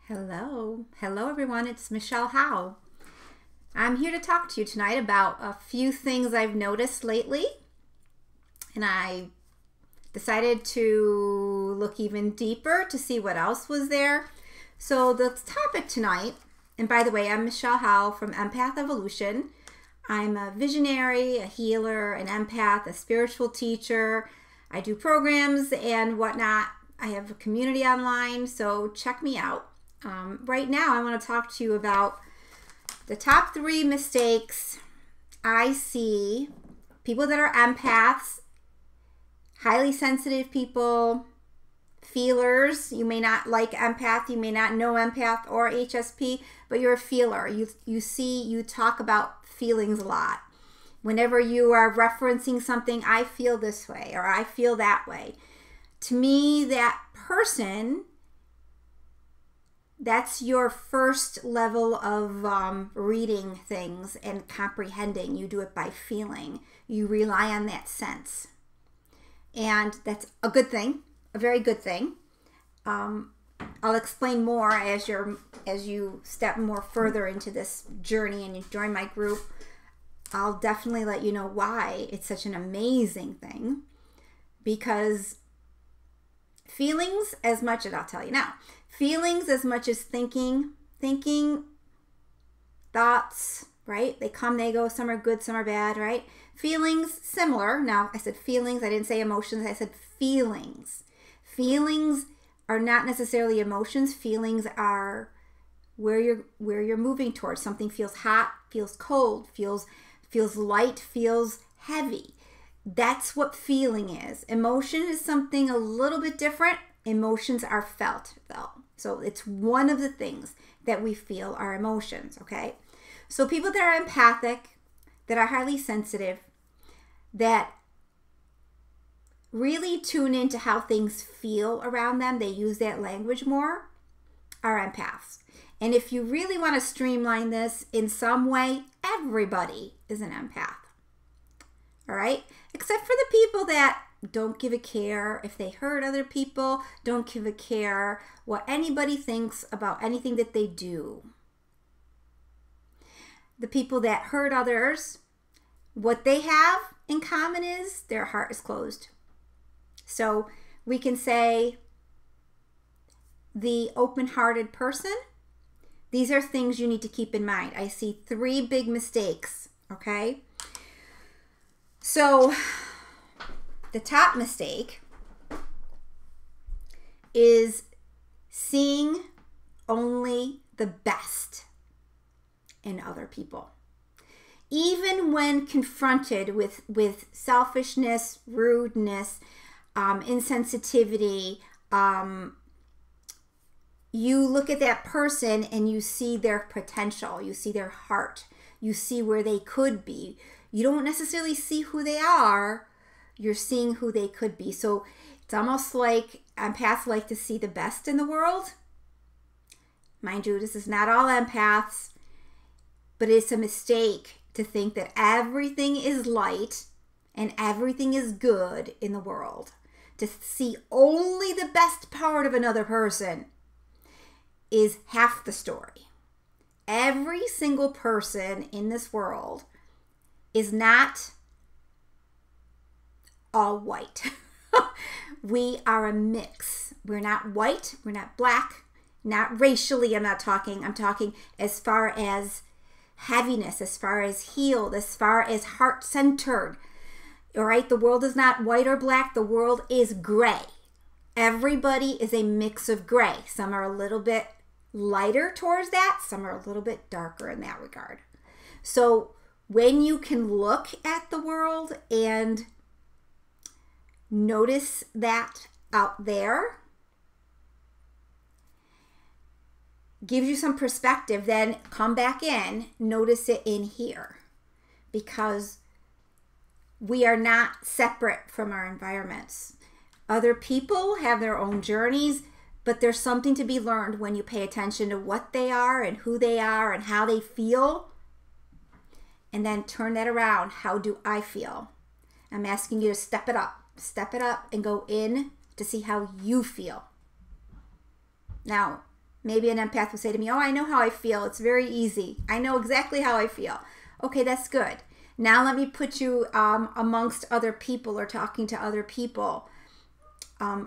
Hello. Hello, everyone. It's Michelle HOWE. I'm here to talk to you tonight about a few things I've noticed lately. And I decided to look even deeper to see what else was there. So the topic tonight, and by the way, I'm Michelle HOWE from Evolution. I'm a visionary, a healer, an empath, a spiritual teacher. I do programs and whatnot. I have a community online, so check me out. Right now, I want to talk to you about the top 3 mistakes I see people that are empaths, highly sensitive people, feelers. You may not like empath, you may not know empath or HSP, but you're a feeler. You talk about feelings a lot. Whenever you are referencing something, I feel this way or I feel that way. To me, that person, that's your first level of reading things and comprehending. You do it by feeling. You rely on that sense. And that's a good thing, a very good thing. I'll explain more as you step more further into this journey and you join my group. I'll definitely let you know why it's such an amazing thing. Because feelings as much as, I'll tell you now, feelings as much as thinking, thoughts, right? They come, they go, some are good, some are bad, right? Feelings, similar. Now, I said feelings, I didn't say emotions, I said feelings. Feelings are not necessarily emotions. Feelings are where you're moving towards. Something feels hot, feels cold, feels light, feels heavy. That's what feeling is. Emotion is something a little bit different. Emotions are felt, though. So it's one of the things that we feel are emotions, okay? So people that are empathic, that are highly sensitive, that really tune into how things feel around them, they use that language more, are empaths. And if you really want to streamline this in some way, everybody is an empath. All right? Except for the people that don't give a care if they hurt other people, don't give a care what anybody thinks about anything that they do. The people that hurt others, what they have in common is their heart is closed. So we can say the open-hearted person, these are things you need to keep in mind. I see 3 big mistakes, okay? So the top mistake is seeing only the best in other people. Even when confronted with selfishness, rudeness, insensitivity, you look at that person and you see their potential, you see their heart, you see where they could be. You don't necessarily see who they are, you're seeing who they could be. So it's almost like empaths like to see the best in the world. Mind you, this is not all empaths, but it's a mistake to think that everything is light and everything is good in the world. To see only the best part of another person is half the story. Every single person in this world is not all white. We are a mix. We're not white, we're not black, not racially I'm talking as far as heaviness, as far as healed, as far as heart-centered. All right, the world is not white or black, the world is gray. Everybody is a mix of gray. Some are a little bit lighter towards that, some are a little bit darker in that regard. So when you can look at the world and notice that out there, gives you some perspective, then come back in, notice it in here. Because we are not separate from our environments. Other people have their own journeys, but there's something to be learned when you pay attention to what they are and who they are and how they feel. And then turn that around. How do I feel? I'm asking you to step it up and go in to see how you feel. Now, Maybe an empath will say to me, oh, I know how I feel. It's very easy. I know exactly how I feel. Okay, that's good. Now let me put you amongst other people or talking to other people.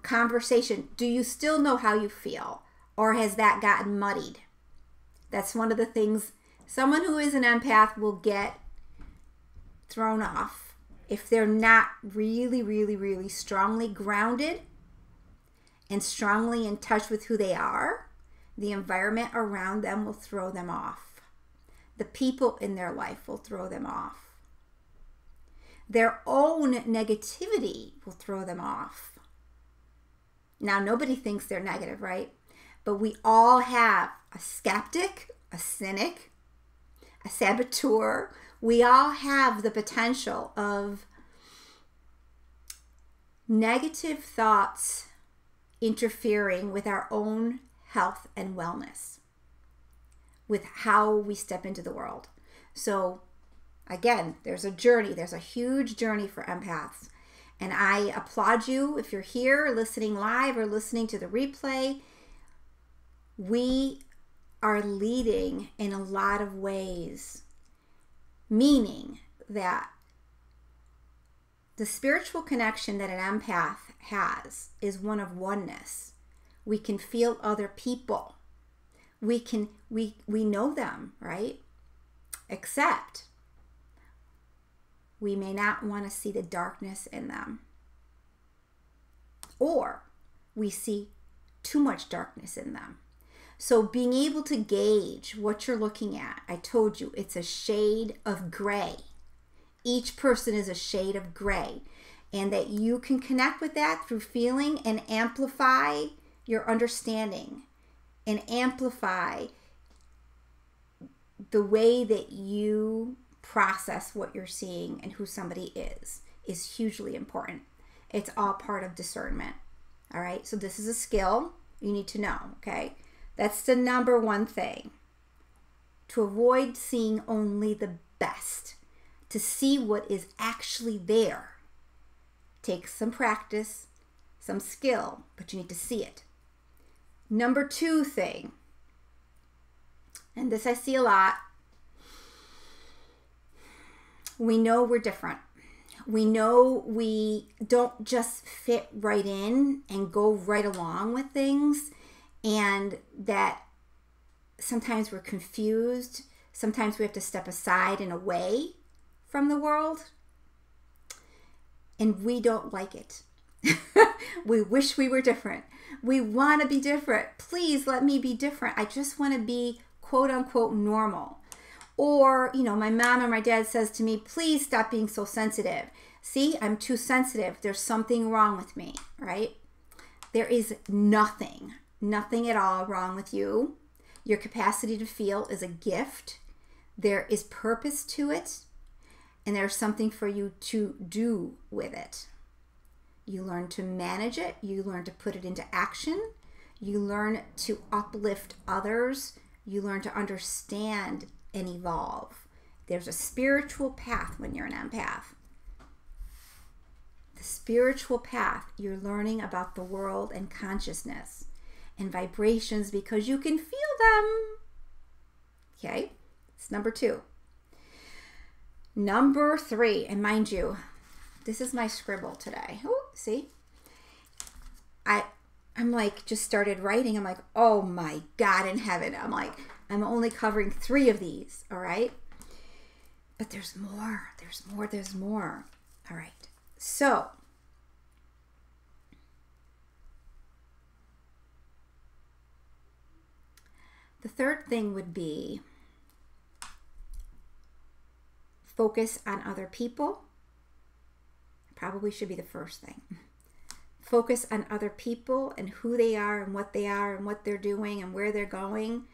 Conversation. Do you still know how you feel? Or has that gotten muddied? That's one of the things someone who is an empath will get thrown off if they're not really, really, really strongly grounded and strongly in touch with who they are. The environment around them will throw them off. The people in their life will throw them off. Their own negativity will throw them off. Now, nobody thinks they're negative, right? But we all have a skeptic, a cynic, a saboteur. We all have the potential of negative thoughts interfering with our own health and wellness, with how we step into the world. So again, there's a journey. There's a huge journey for empaths. And I applaud you if you're here listening live or listening to the replay. We are leading in a lot of ways, meaning that the spiritual connection that an empath has is one of oneness. We can feel other people. We know them, right? Except we may not want to see the darkness in them. Or we see too much darkness in them. So being able to gauge what you're looking at, I told you, it's a shade of gray. Each person is a shade of gray. And that you can connect with that through feeling and amplify your understanding and amplify the way that you process what you're seeing and who somebody is hugely important. It's all part of discernment. All right. So this is a skill you need to know. Okay. That's the number one thing. To avoid seeing only the best, to see what is actually there, takes some practice, some skill, but you need to see it. Number two thing, and this I see a lot, we know we're different. We know we don't just fit right in and go right along with things, and that sometimes we're confused. Sometimes we have to step aside and away from the world, and we don't like it. We wish we were different. We want to be different. Please let me be different. I just want to be quote unquote normal. Or, my mom or my dad says to me, please stop being so sensitive. See, I'm too sensitive. There's something wrong with me, right? There is nothing at all wrong with you. Your capacity to feel is a gift. There is purpose to it, and there's something for you to do with it. You learn to manage it. You learn to put it into action. You learn to uplift others. You learn to understand and evolve. There's a spiritual path when you're an empath. The spiritual path, you're learning about the world and consciousness and vibrations because you can feel them. Okay, it's number two. Number three, and mind you, this is my scribble today. Oh, see? I'm like, just started writing. I'm like, oh my God in heaven. I'm like, I'm only covering 3 of these, all right? But there's more. All right. So, the third thing would be focus on other people. Probably should be the first thing. Focus on other people and who they are and what they're doing and where they're going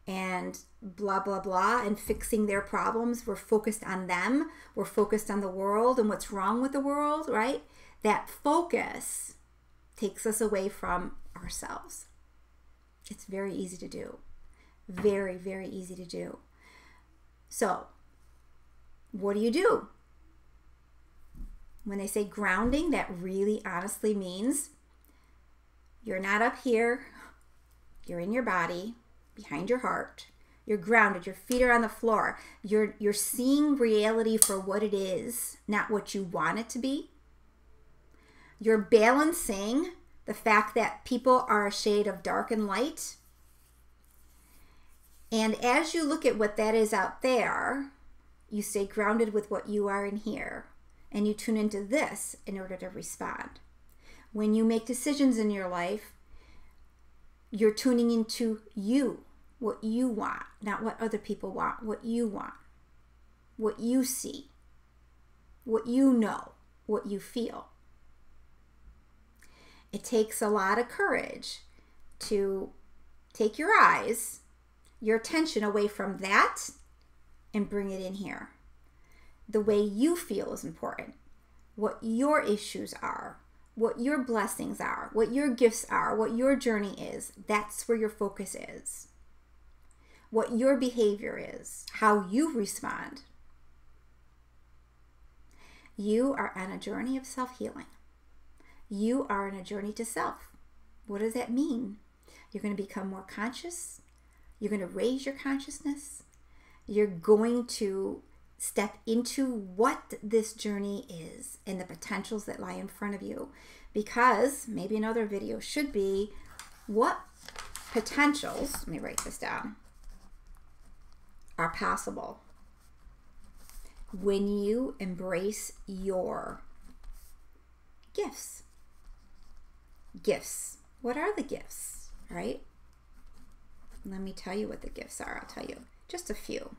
and blah, blah, blah, and fixing their problems. We're focused on them. We're focused on the world and what's wrong with the world, right? That focus takes us away from ourselves. It's very easy to do. Very, very easy to do. So, what do? When they say grounding, that really honestly means you're not up here, You're in your body, behind your heart. You're grounded. Your feet are on the floor. You're seeing reality for what it is, not what you want it to be. You're balancing the fact that people are a shade of dark and light. And as you look at what that is out there, you stay grounded with what you are in here. And you tune into this in order to respond. When you make decisions in your life, you're tuning into you, what you want, not what other people want, what you see, what you know, what you feel. It takes a lot of courage to take your eyes, your attention away from that and bring it in here. The way you feel is important. What your issues are, what your blessings are, what your gifts are, what your journey is, that's where your focus is. What your behavior is, how you respond. You are on a journey of self-healing. You are on a journey to self. What does that mean? You're going to become more conscious. You're going to raise your consciousness. You're going to step into what this journey is and the potentials that lie in front of you. Because maybe another video should be, what potentials, let me write this down, are possible when you embrace your gifts. Gifts. What are the gifts, right? Let me tell you what the gifts are. I'll tell you just a few.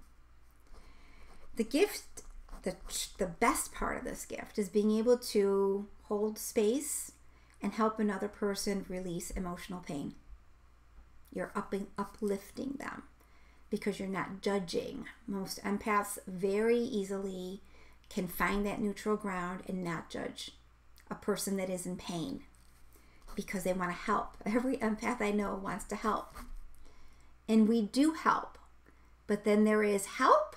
The gift, the best part of this gift is being able to hold space and help another person release emotional pain. You're uplifting them because you're not judging. Most empaths very easily can find that neutral ground and not judge a person that is in pain because they want to help. Every empath I know wants to help. And we do help. But then there is help.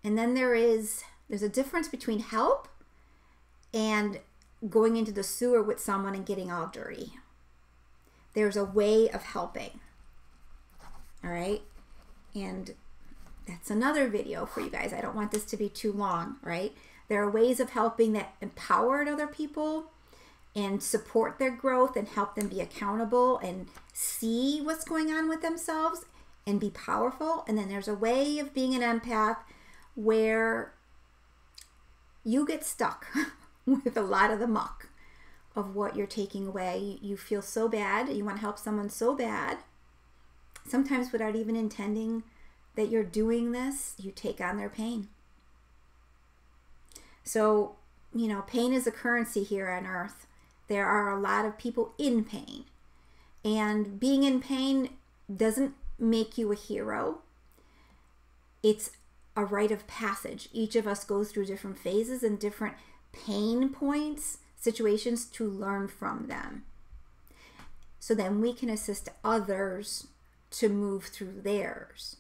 And then there's a difference between help and going into the sewer with someone and getting all dirty. There's a way of helping. All right? And that's another video for you guys. I don't want this to be too long, right? There are ways of helping that empower other people and support their growth and help them be accountable and see what's going on with themselves and be powerful. And then there's a way of being an empath where you get stuck with a lot of the muck of what you're taking away. You feel so bad. You want to help someone so bad. Sometimes without even intending that you're doing this, you take on their pain. So, you know, pain is a currency here on earth. There are a lot of people in pain. And being in pain doesn't make you a hero. It's a rite of passage. Each of us goes through different phases and different pain points, situations to learn from them. So then we can assist others to move through theirs.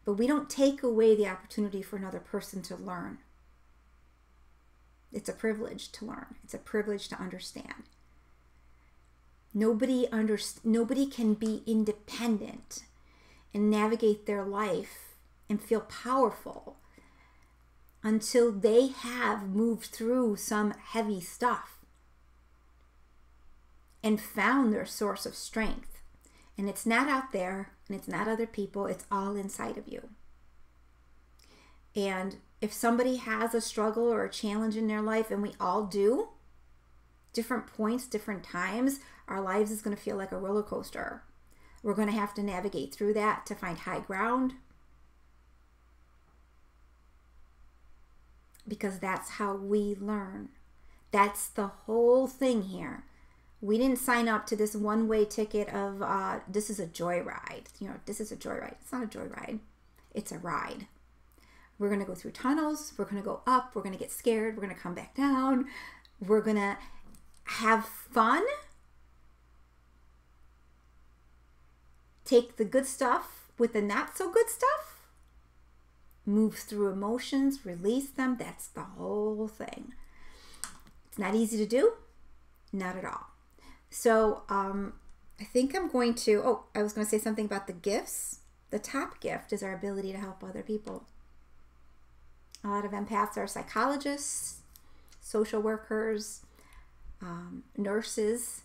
But we don't take away the opportunity for another person to learn. It's a privilege to learn. It's a privilege to understand. Nobody can be independent and navigate their life and feel powerful until they have moved through some heavy stuff and found their source of strength. And it's not out there, and it's not other people, it's all inside of you. And if somebody has a struggle or a challenge in their life, and we all do, different points, different times, our lives is going to feel like a roller coaster. We're going to have to navigate through that to find high ground. Because that's how we learn. That's the whole thing here. We didn't sign up to this one-way ticket of this is a joyride. You know, this is a joyride. It's not a joyride. It's a ride. We're going to go through tunnels. We're going to go up. We're going to get scared. We're going to come back down. We're going to have fun. Take the good stuff with the not so good stuff. Move through emotions. Release them. That's the whole thing. It's not easy to do. Not at all. So I think I'm going to, oh, I was going to say something about the gifts. The top gift is our ability to help other people. A lot of empaths are psychologists, social workers, nurses,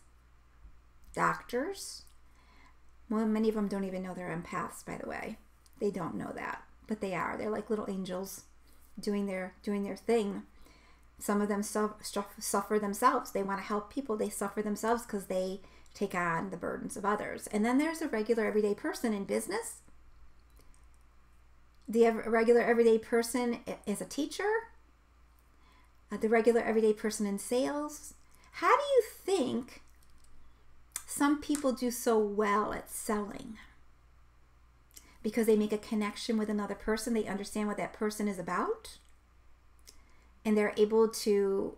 doctors. Well, many of them don't even know they're empaths, by the way. They don't know that, but they are. They're like little angels doing their thing. Some of them suffer themselves. They want to help people. They suffer themselves because they take on the burdens of others. And then there's a regular everyday person in business. The regular everyday person is a teacher. The regular everyday person in sales. How do you think some people do so well at selling? Because they make a connection with another person. They understand what that person is about. And they're able to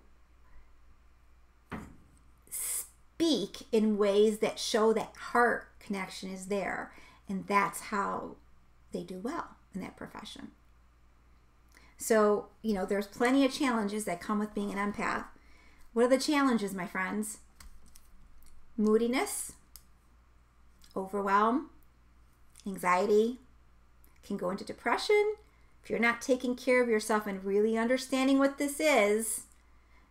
speak in ways that show that heart connection is there. And that's how they do well in that profession. So, you know, there's plenty of challenges that come with being an empath. What are the challenges, my friends? Moodiness, overwhelm, anxiety, can go into depression. If you're not taking care of yourself and really understanding what this is,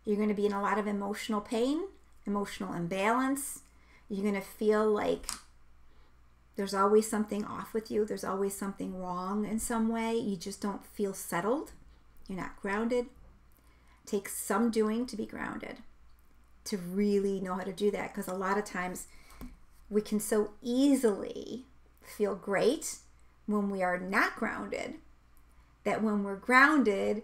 you're going to be in a lot of emotional pain, emotional imbalance. You're going to feel like there's always something off with you. There's always something wrong in some way. You just don't feel settled. You're not grounded. It takes some doing to be grounded, to really know how to do that, because a lot of times we can so easily feel great when we are not grounded, that when we're grounded,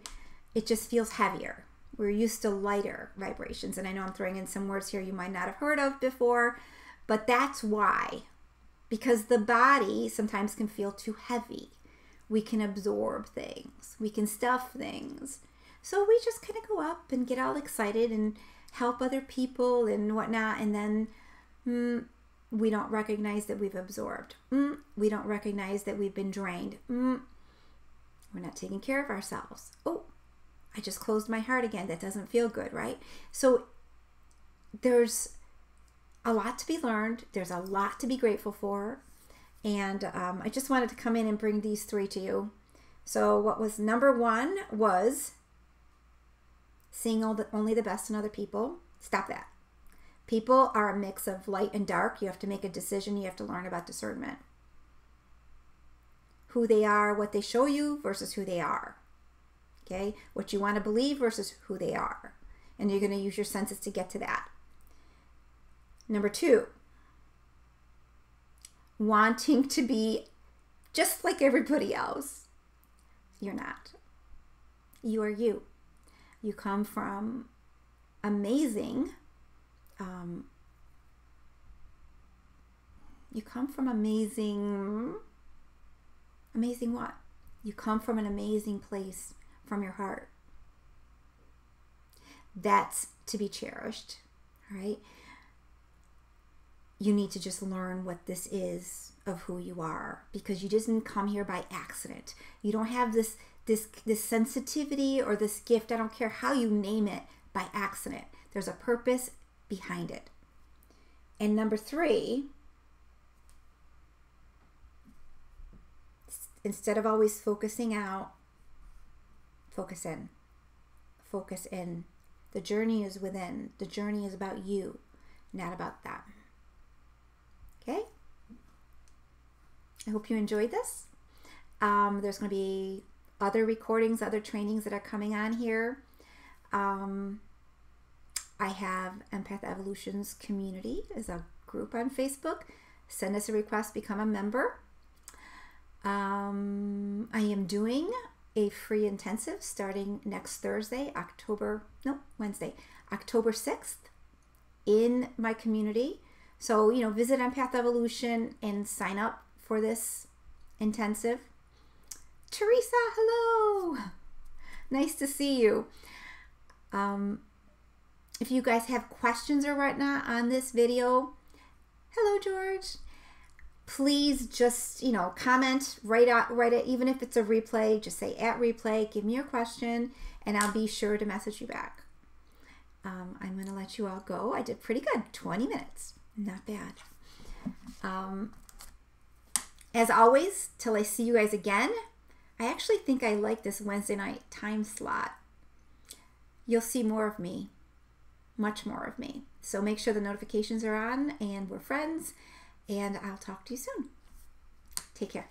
it just feels heavier. We're used to lighter vibrations. And I know I'm throwing in some words here you might not have heard of before, but that's why. Because the body sometimes can feel too heavy. We can absorb things. We can stuff things. So we just kind of go up and get all excited and help other people and whatnot. And then we don't recognize that we've absorbed. We don't recognize that we've been drained. We're not taking care of ourselves. Oh, I just closed my heart again. That doesn't feel good, right? So there's a lot to be learned. There's a lot to be grateful for. And I just wanted to come in and bring these three to you. So what was number one was seeing only the best in other people. Stop that. People are a mix of light and dark. You have to make a decision. You have to learn about discernment. Who they are, what they show you versus who they are. Okay? What you want to believe versus who they are. And you're going to use your senses to get to that. Number two, wanting to be just like everybody else. You're not. You are you. You come from amazing, amazing what? You come from an amazing place from your heart. That's to be cherished, all right? You need to just learn what this is of who you are, because you didn't come here by accident. You don't have this sensitivity or this gift, I don't care how you name it, by accident. There's a purpose behind it. And number three, instead of always focusing out, focus in. Focus in. The journey is within. The journey is about you, not about them. Okay? I hope you enjoyed this. There's going to be other recordings, other trainings that are coming on here. I have Empath Evolution's community as a group on Facebook. Send us a request, become a member. I am doing a free intensive starting next Wednesday, October 6th in my community. So, visit Empath Evolution and sign up for this intensive. Teresa, hello. Nice to see you. If you guys have questions or whatnot on this video, hello, George. Please just, comment, write it, even if it's a replay, just say @replay, give me your question, and I'll be sure to message you back. I'm going to let you all go. I did pretty good, 20 minutes. Not bad. As always, till I see you guys again, I actually think I like this Wednesday night time slot. You'll see more of me, much more of me. So make sure the notifications are on and we're friends, and I'll talk to you soon. Take care.